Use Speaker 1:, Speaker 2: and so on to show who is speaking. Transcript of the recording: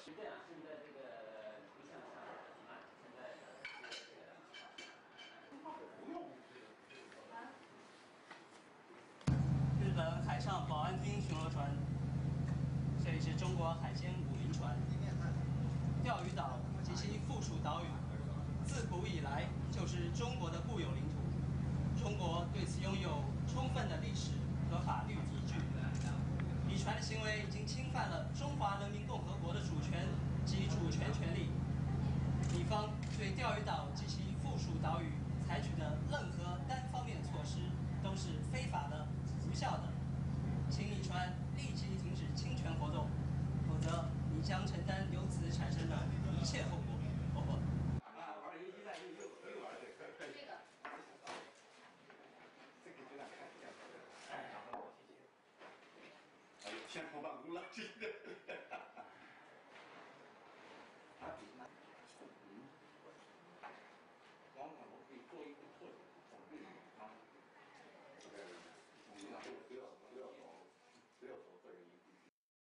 Speaker 1: 这样，现在这个图像上现在这个不用日本海上保安厅巡逻船，这里是中国海监五云船。钓鱼岛及其附属岛屿，自古以来就是中国的固有领土。中国对此拥有充分的历史和法律依据。渔船的行为已经侵犯了中华人民共和国的主权及主权权利。乙方对钓鱼岛及其附属岛屿采取的任何单方面措施都是非法的、无效的，请乙船立即停止侵权活动，否则你将承担由此产生的一切后果。玩游戏在又玩这个。这个就让看一下。哎，谢谢。哎呦，先出办公了，这个。